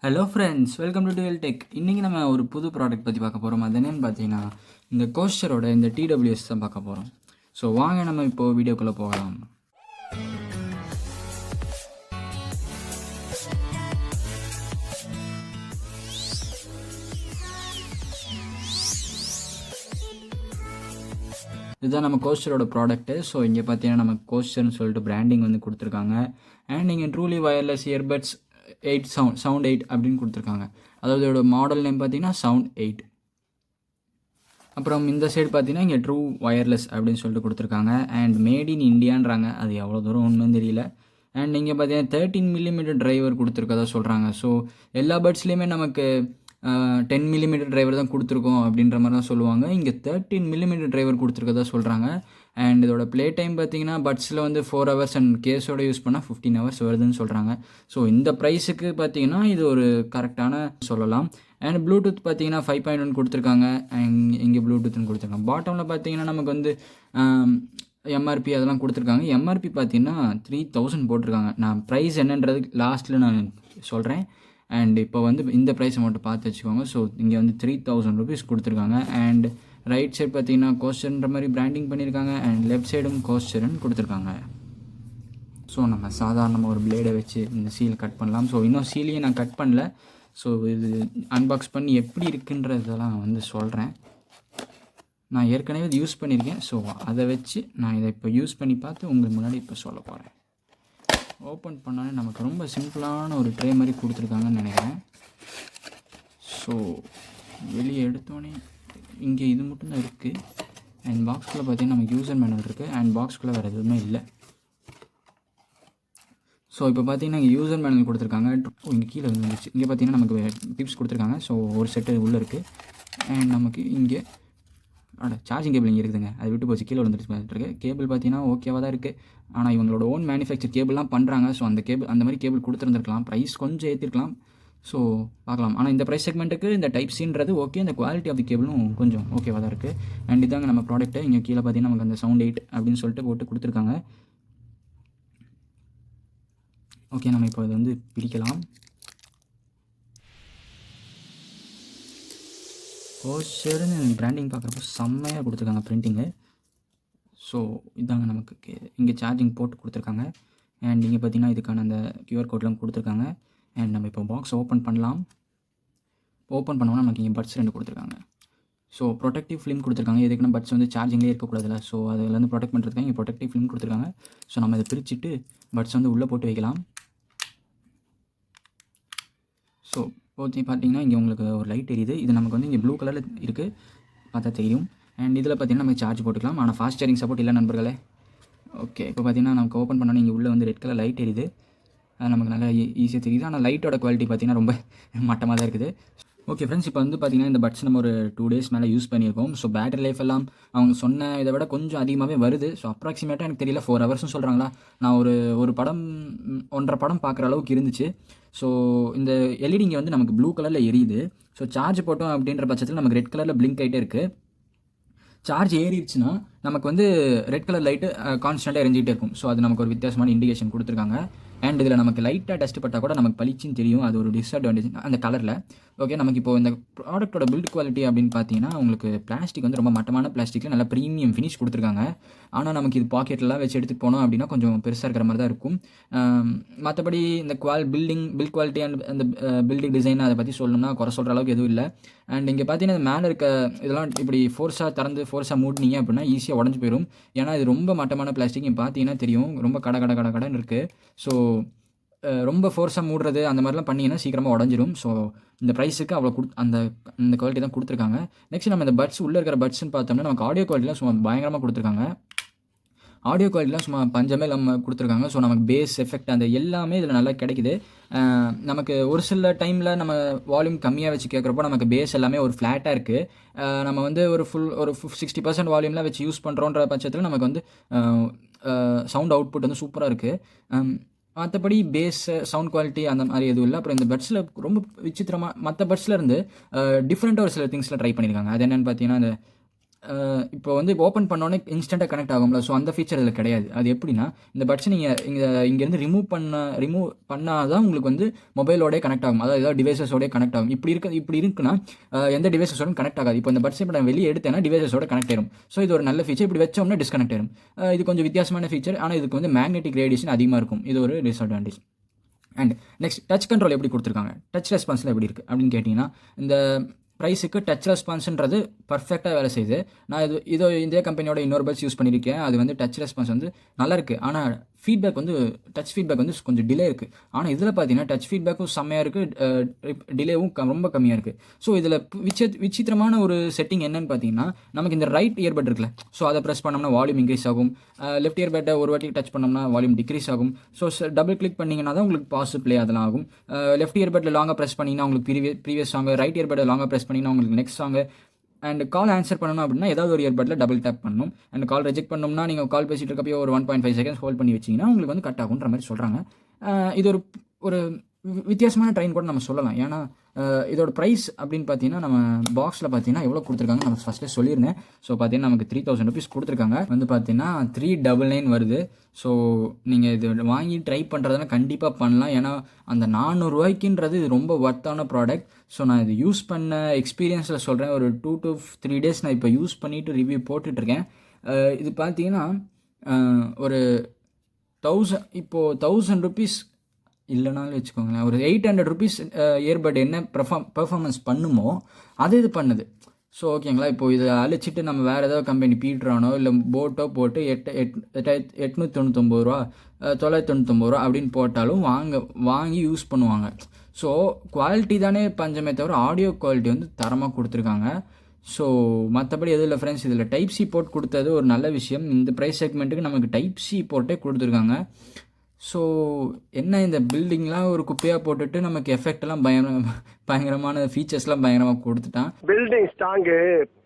Hello friends, welcome to twelve tech. இன்றைக்கி நம்ம ஒரு புது ப்ராடக்ட் பற்றி பார்க்க போகிறோம். அது என்னென்னு பார்த்தீங்கன்னா, இந்த கோஸ்டரோட இந்த டிடபிள்யூஎஸ் தான் பார்க்க போகிறோம். ஸோ வாங்க நம்ம இப்போது வீடியோக்குள்ளே போகலாம். இதுதான் நம்ம கோஸ்டரோட ப்ராடக்ட்டு. ஸோ இங்கே பார்த்தீங்கன்னா நம்ம கோஸ்டர்னு சொல்லிட்டு பிராண்டிங் வந்து கொடுத்துருக்காங்க. அண்ட் இங்கே ட்ரூலி வயர்லெஸ் இயர்பட்ஸ் 8 சவுண்ட் 8 அப்படின்னு கொடுத்துருக்காங்க. அதாவது இதோட மாடல் நேம் பார்த்தீங்கன்னா சவுண்ட் 8. அப்புறம் இந்த சைடு பார்த்தீங்கன்னா இங்கே ட்ரூ வயர்லெஸ் அப்படின்னு சொல்லிட்டு கொடுத்துருக்காங்க. அண்ட் மேட் இன் இண்டியான்றாங்க. அது எவ்வளோ தூரம் உண்மைன்னு தெரியல. அண்ட் இங்கே பார்த்தீங்கன்னா 13mm டிரைவர் கொடுத்துருக்கதா சொல்கிறாங்க. ஸோ எல்லா பட்ஸ்லேயுமே நமக்கு 10mm டிரைவர் தான் கொடுத்துருக்கோம் அப்படின்ற மாதிரி தான் சொல்லுவாங்க. இங்கே 13mm டிரைவர் கொடுத்துருக்கதா சொல்கிறாங்க. அண்ட் இதோட ப்ளே டைம் பார்த்தீங்கன்னா பட்ஸில் வந்து 4 hours அண்ட் கேஸோட யூஸ் பண்ணால் 15 hours வருதுன்னு சொல்கிறாங்க. ஸோ இந்த ப்ரைஸுக்கு பார்த்தீங்கன்னா இது ஒரு கரெக்டான சொல்லலாம். அண்ட் ப்ளூடூத் பார்த்தீங்கன்னா 5.1 கொடுத்துருக்காங்க. அண்ட் இங்கே ப்ளூடூத்னு கொடுத்துருக்காங்க. பாட்டமில் பார்த்தீங்கன்னா நமக்கு வந்து எம்ஆர்பி அதெல்லாம் கொடுத்துருக்காங்க. எம்ஆர்பி பார்த்தீங்கன்னா 3000 போட்டிருக்காங்க. நான் ப்ரைஸ் என்னன்றது லாஸ்ட்டில் நான் சொல்கிறேன். அண்ட் இப்போ வந்து இந்த ப்ரைஸை மட்டும் பார்த்து வச்சுக்கோங்க. ஸோ இங்கே வந்து 3000 rupees கொடுத்துருக்காங்க. அண்ட் ரைட் சைடு பார்த்தீங்கன்னா கோஸ்டர்ன்ற மாதிரி பிராண்டிங் பண்ணியிருக்காங்க. அண்ட் லெஃப்ட் சைடும் கோஸ்டர்னு கொடுத்துருக்காங்க. ஸோ நம்ம சாதாரணமாக ஒரு பிளேடை வச்சு இந்த சீல் கட் பண்ணலாம். ஸோ இன்னும் சீலையும் நான் கட் பண்ணல. ஸோ இது அன்பாக்ஸ் பண்ணி எப்படி இருக்குன்றதெல்லாம் வந்து சொல்கிறேன். நான் ஏற்கனவே இது யூஸ் பண்ணியிருக்கேன். ஸோ அதை வச்சு நான் இதை இப்போ யூஸ் பண்ணி பார்த்து உங்களுக்கு முன்னாடி இப்போ சொல்ல போகிறேன். ஓப்பன் பண்ணாலே நமக்கு ரொம்ப சிம்பிளான ஒரு ட்ரே மாதிரி கொடுத்துருக்காங்கன்னு நினைக்கிறேன். ஸோ வெளியே எடுத்தோடனே இங்கே இது மட்டும்தான் இருக்குது. அண்ட் பாக்ஸ்குள்ளே பார்த்தீங்கன்னா நமக்கு யூசர் மேனுவல் இருக்குது. அண்ட் பாக்ஸ்குள்ளே வேறு எதுவுமே இல்லை. ஸோ இப்போ பார்த்தீங்கன்னா இங்கே யூசர் மேனுவல் கொடுத்துருக்காங்க. இங்கே கீழே வந்துச்சு. இங்கே பார்த்தீங்கன்னா நமக்கு டிப்ஸ் கொடுத்துருக்காங்க. ஸோ ஒரு செட்டு உள்ளே இருக்குது. அண்ட் நமக்கு இங்கே சார்ஜிங் கேபிள் இங்கே இருக்குதுங்க. அது விட்டு போச்சு, கீழே வந்துட்டு கேபிள் பார்த்தீங்கன்னா ஓகேவாக தான் இருக்குது. ஆனால் இவங்களோட ஓன் மேனுஃபேக்சர் கேபிள்லாம் பண்ணுறாங்க. ஸோ அந்த மாதிரி கேபிள் கொடுத்துருந்துருக்கலாம். ப்ரைஸ் கொஞ்சம் ஏற்றிருக்கலாம். ஸோ பார்க்கலாம். ஆனால் இந்த ப்ரைஸ் செக்மெண்ட்டுக்கு இந்த டைப் சின்றது ஓகே. இந்த குவாலிட்டி ஆஃப் தி கேபிளும் கொஞ்சம் ஓகேவாக தான் இருக்குது. அண்ட் இதாங்க நம்ம ப்ராடக்ட்டு. இங்கே கீழே பார்த்தீங்கன்னா நமக்கு அந்த சவுண்ட் 8 அப்படின்னு சொல்லிட்டு போட்டு கொடுத்துருக்காங்க. ஓகே, நம்ம இப்போ இது வந்து பிரிக்கலாம். கோஸ்டர்னு பிராண்டிங் பார்க்குறப்போ செம்மையாக கொடுத்துருக்காங்க பிரிண்டிங்கு. ஸோ இதாங்க நமக்கு இங்கே சார்ஜிங் போட்டு கொடுத்துருக்காங்க. அண்ட் இங்கே பார்த்தீங்கன்னா இதுக்கான அந்த QR கோட்லாம் கொடுத்துருக்காங்க. அண்ட் நம்ம இப்போ பாக்ஸ் ஓப்பன் பண்ணலாம். ஓப்பன் பண்ணோம்னா நமக்கு இங்கே பட்ஸ் 2 கொடுத்துருக்காங்க. ஸோ ப்ரொடெக்டிவ் ஃபிலிம் கொடுத்துருக்காங்க. எதுக்குன்னா பட்ஸ் வந்து சார்ஜிங்லேயே இருக்கக்கூடாதுல்ல. ஸோ அதில் ப்ரொடெக்ட் பண்ணுறதுக்காக இங்கே ப்ரொடெக்டிவ் ஃபிலிம் கொடுத்துருக்காங்க. ஸோ நம்ம இதை பிரிச்சுட்டு பட்ஸ் வந்து உள்ளே போட்டு வைக்கலாம். ஸோ பார்த்தீங்கன்னா இங்கே உங்களுக்கு ஒரு லைட் எரியுது. இது நமக்கு வந்து இங்கே ப்ளூ கலரில் இருக்குது, பார்த்தா தெரியும். அண்ட் இதில் பார்த்தீங்கன்னா நம்ம சார்ஜ் போட்டுக்கலாம். ஆனால் ஃபாஸ்ட் சார்ஜிங் சப்போர்ட் இல்லை நண்பர்களே. ஓகே, இப்போ பார்த்தீங்கன்னா நமக்கு ஓப்பன் பண்ணோன்னா இங்கே உள்ளே வந்து ரெட் கலர் லைட் எரியுது. அது நமக்கு நல்லா ஈஸியாக தெரியுது. ஆனால் லைட்டோட குவாலிட்டி பார்த்தீங்கன்னா ரொம்ப மட்டமாக தான் இருக்குது. ஓகே ஃப்ரெண்ட்ஸ், இப்போ வந்து பார்த்தீங்கன்னா இந்த பட்ஸ் நம்ம ஒரு 2 days மேலே யூஸ் பண்ணியிருக்கோம். ஸோ பேட்டரி லைஃப் எல்லாம் அவங்க சொன்ன இதை விட கொஞ்சம் அதிகமாகவே வருது. ஸோ அப்ராக்சிமேட்டாக எனக்கு தெரியல 4 hours சொல்கிறாங்களா. நான் ஒரு படம் 1.5 படம் பார்க்குற அளவுக்கு இருந்துச்சு. ஸோ இந்த எல்இடி இங்கே வந்து நமக்கு ப்ளூ கலரில் எரியுது. ஸோ சார்ஜ் போட்டோம் அப்படின்ற பட்சத்தில் நமக்கு ரெட் கலரில் பிளிங்க் ஆகிட்டே இருக்குது. சார்ஜ் ஏறிடுச்சுன்னா நமக்கு வந்து ரெட் கலர் லைட்டு கான்ஸ்டண்ட்டாக எரிஞ்சிக்கிட்டே இருக்கும். ஸோ அது நமக்கு ஒரு வித்தியாசமான இண்டிகேஷன் கொடுத்துருக்காங்க. அண்ட் இதில் நமக்கு லைட்டாக டஸ்ட் பட்டால் கூட நமக்கு பளிச்சுன்னு தெரியும். அது ஒரு டிஸ்அட்வான்டேஜ் அந்த கலரில். ஓகே, நமக்கு இப்போ இந்த ப்ராடக்ட்டோட பில்ட் குவாலிட்டி அப்படின்னு பார்த்தீங்கன்னா உங்களுக்கு பிளாஸ்டிக் வந்து ரொம்ப மட்டமான பிளாஸ்டிக்கில் நல்ல ப்ரீமியம் ஃபினிஷ் கொடுத்துருக்காங்க. ஆனால் நமக்கு இது பாக்கெட்லாம் வச்சு எடுத்துகிட்டு போனோம் அப்படின்னா கொஞ்சம் பெருசாக இருக்கிற மாதிரி தான் இருக்கும். மற்றபடி இந்த பில்ட் குவாலிட்டி அண்ட் அந்த பில்டிங் டிசைன் அதை பற்றி சொல்லணும்னா குறை சொல்கிற அளவுக்கு எதுவும் இல்லை. அண்ட் இங்கே பார்த்தீங்கன்னா மேலே இருக்க இதெல்லாம் இப்படி ஃபோர்ஸாக மூடினீங்க அப்படின்னா ஈஸியாக உடஞ்சி போயிடும். ஏன்னா இது ரொம்ப மட்டமான பிளாஸ்டிக். இங்கே பார்த்தீங்கன்னா தெரியும், ரொம்ப கடன்னு இருக்குது. ஸோ ரொம்ப ஃபோர்ஸாக மூடுறது அந்த மாதிரிலாம் பண்ணிங்கன்னா சீக்கிரமாக உடஞ்சிரும். ஸோ இந்த ப்ரைஸுக்கு அவ்வளோ அந்த குவாலிட்டி தான் கொடுத்துருக்காங்க. நெக்ஸ்ட் நம்ம இந்த பட்ஸ் உள்ளே இருக்கிற பட்ஸ்ன்னு பார்த்தோம்னா நமக்கு ஆடியோ குவாலிட்டிலாம் சும்மா பயங்கரமாக கொடுத்துருக்காங்க. ஆடியோ குவாலிட்டிலாம் சும்மா பஞ்சமே நம்ம கொடுத்துருக்காங்க. ஸோ நமக்கு பேஸ் எஃபெக்ட் அந்த எல்லாமே இதில் நல்லா கிடைக்குது. நமக்கு ஒரு சில டைமில் நம்ம வால்யூம் கம்மியாக வச்சு கேட்குறப்போ நமக்கு பேஸ் எல்லாமே ஒரு ஃப்ளாட்டாக இருக்குது. நம்ம வந்து ஒரு 60% வால்யூமில் வச்சு யூஸ் பண்ணுறோன்ற பட்சத்தில் நமக்கு வந்து சவுண்ட் அவுட்புட் வந்து சூப்பராக இருக்குது. மற்றபடி பேஸ் சவுண்ட் குவாலிட்டி அந்த மாதிரி எதுவும் இல்லை. அப்புறம் இந்த பட்ஸில் ரொம்ப விசித்திரமாக மற்ற பட்ஸில் இருந்து டிஃப்ரெண்ட்டாக ஒரு சில திங்ஸில் ட்ரை பண்ணியிருக்காங்க. அது என்னென்னு பார்த்தீங்கன்னா இப்போ வந்து ஓப்பன் பண்ணோன்னே இன்ஸ்டண்ட்டாக கனெக்ட் ஆகும்ல. ஸோ அந்த ஃபீச்சர் இதில் கிடையாது. அது எப்படின்னா, இந்த பட்ஸை நீங்கள் இங்கேருந்து ரிமூவ் பண்ணால் தான் உங்களுக்கு வந்து மொபைலோடே கனெக்ட் ஆகும். அதாவது ஏதாவது டிவைசஸோடய கனெக்ட் ஆகும். இப்படி இருக்குன்னா எந்த டிவைசஸோடும் கனெக்ட் ஆகாது. இப்போ இந்த பட்ஸை இப்போ நான் வெளியே எடுத்தேன்னா டிவைசஸோட கனெக்ட் ஆயிரும். ஸோ இது ஒரு நல்ல ஃபீச்சர். இப்படி வச்சோம்னா டிஸ்கனெக்ட் ஆயிரும். இது கொஞ்சம் வித்தியாசமான ஃபீச்சர். ஆனால் இதுக்கு வந்து மேக்னெட்டிக் ரேடியேஷன் அதிகமாக இருக்கும். இது ஒரு disadvantage. And next touch control எப்படி கொடுத்துருக்காங்க, டச் ரெஸ்பான்ஸில் எப்படி இருக்குது அப்படின்னு கேட்டிங்கன்னா, இந்த ப்ரைஸுக்கு டச் ரெஸ்பான்ஸ்ன்றது பர்ஃபெக்டாக வேலை செய்யுது. நான் இதே கம்பெனியோட இன்னொரு பட்ஸ் யூஸ் பண்ணியிருக்கேன். அது வந்து டச் ரெஸ்பான்ஸ் வந்து நல்லாயிருக்கு. ஆனால் ஃபீட்பேக் வந்து டச் ஃபீட்பேக் வந்து கொஞ்சம் டிலே இருக்குது. ஆனால் இதில் பார்த்தீங்கன்னா டச் ஃபீட்பேக்கும் செம்மையாக இருக்குது, டிலேவும் ரொம்ப கம்மியாக இருக்குது. ஸோ இதில் விசித்திரமான ஒரு செட்டிங் என்னன்னு பார்த்தீங்கன்னா, நமக்கு இந்த ரைட் இயர்பட் இருக்குல்ல, ஸோ அதை ப்ரெஸ் பண்ணோம்னா வால்யூம் இன்க்ரீஸ் ஆகும். லெஃப்ட் இயர்பட்டை ஒரு வாட்டி டச் பண்ணோம்னா வால்யூம் டிக்ரீஸ் ஆகும். ஸோ டபுள் கிளிக் பண்ணிங்கன்னா தான் உங்களுக்கு பாஸ் ப்ளே அதெல்லாம் ஆகும். லெஃப்ட் இயர்பட்டில் லாங்காக ப்ரெஸ் பண்ணிங்கன்னா உங்களுக்கு ப்ரீவியஸ் சாங், ரைட் இயர்பட்டை லாங்காக ப்ரெஸ் பண்ணிங்கன்னா உங்களுக்கு next song. And call answer பண்ணணும் அப்படின்னா ஏதாவது ஒரு இயர்பட்டில் டபுள் டேப் பண்ணணும். அண்ட் கால் ரிஜெக்ட் பண்ணணும்னா நீங்கள் கால் பேசிட்டு இருக்கப்போ ஒரு 1.5 செகண்ட்ஸ் ஹோல்ட் பண்ணி வச்சிங்கன்னா உங்களுக்கு வந்து கட் ஆகுன்ற மாதிரி சொல்கிறாங்க. இது ஒரு வித்தியாசமான ட்ரெயின் கூட நம்ம சொல்லலாம். ஏன்னா இதோட ப்ரைஸ் அப்படின்னு பார்த்தீங்கன்னா நம்ம பாக்ஸில் பார்த்தீங்கன்னா எவ்வளோ கொடுத்துருக்காங்க நம்ம ஃபஸ்ட்டே சொல்லியிருந்தேன். ஸோ பார்த்தீங்கன்னா நமக்கு 3000 rupees கொடுத்துருக்காங்க. வந்து பார்த்தீங்கன்னா 399 வருது. ஸோ நீங்கள் இது வாங்கி ட்ரை பண்ணுறதுனா கண்டிப்பாக பண்ணலாம். ஏன்னா அந்த 400 ரூபாய்க்குன்றது இது ரொம்ப ஒர்த்தான ப்ராடக்ட். ஸோ நான் இது யூஸ் பண்ண எக்ஸ்பீரியன்ஸில் சொல்கிறேன். ஒரு 2 to 3 days நான் இப்போ யூஸ் பண்ணிவிட்டு ரிவ்யூ போட்டுட்ருக்கேன். இது பார்த்தீங்கன்னா ஒரு 1000 rupees இல்லைனாலும் வச்சுக்கோங்களேன், ஒரு 800 rupees இயர்பட் என்ன பெர்ஃபார்மன்ஸ் பண்ணுமோ அது இது பண்ணுது. ஸோ ஓகேங்களா. இப்போ இதை அழிச்சிட்டு நம்ம வேறு ஏதாவது கம்பெனி பீட்ரானோ இல்லை போட்டோ போட்டு 899 ரூபா 999 ரூபா அப்படின்னு போட்டாலும் வாங்கி யூஸ் பண்ணுவாங்க. ஸோ குவாலிட்டி தானே பஞ்சமே தவிர ஆடியோ குவாலிட்டி வந்து தரமாக கொடுத்துருக்காங்க. ஸோ மற்றபடி எதுவும் இல்லை ஃப்ரெண்ட்ஸ். இதில் டைப் சி போர்ட் கொடுத்தது ஒரு நல்ல விஷயம். இந்த ப்ரைஸ் செக்மெண்ட்டுக்கு நமக்கு டைப் சி போர்ட்டே கொடுத்துருக்காங்க. ஸோ என்ன இந்த பில்டிங்லாம் ஒரு குப்பையாக போட்டுட்டு நமக்கு எஃபெக்ட்லாம் பயங்கரமான ஃபீச்சர்ஸ்லாம் பயங்கரமாக கொடுத்துட்டான். பில்டிங் ஸ்ட்ராங்கு,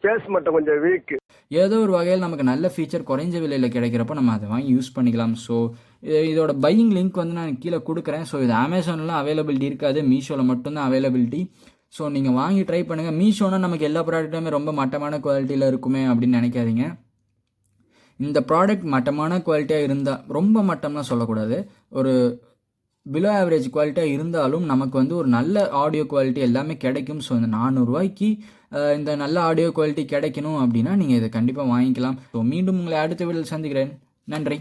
பேஸ் மட்டும் கொஞ்சம் வீக். ஏதோ ஒரு வகையில் நமக்கு நல்ல ஃபீச்சர் குறைஞ்ச விலையில் கிடைக்கிறப்போ நம்ம அதை வாங்கி யூஸ் பண்ணிக்கலாம். ஸோ இதோட பையிங் லிங்க் வந்து நான் கீழே கொடுக்குறேன். ஸோ இது அமேசான்லாம் அவைலபிலிட்டி இருக்காது, மீஷோவில் மட்டும்தான் அவைலபிலிட்டி. ஸோ நீங்கள் வாங்கி ட்ரை பண்ணுங்கள். மீஷோனா நமக்கு எல்லா ப்ராடக்ட்டுமே ரொம்ப மட்டமான குவாலிட்டியில் இருக்குமே அப்படின்னு நினைக்காதீங்க. இந்த ப்ராடக்ட் மட்டமான குவாலிட்டியாக இருந்தால், ரொம்ப மட்டம்லாம் சொல்லக்கூடாது, ஒரு பிலோ ஆவரேஜ் குவாலிட்டியாக இருந்தாலும் நமக்கு வந்து ஒரு நல்ல ஆடியோ குவாலிட்டி எல்லாமே கிடைக்கும். ஸோ இந்த 400 ரூபாய்க்கு இந்த நல்ல ஆடியோ குவாலிட்டி கிடைக்கணும் அப்படின்னா நீங்கள் இதை கண்டிப்பாக வாங்கிக்கலாம். ஸோ மீண்டும் உங்களை அடுத்த வீடியோவில் சந்திக்கிறேன். நன்றி.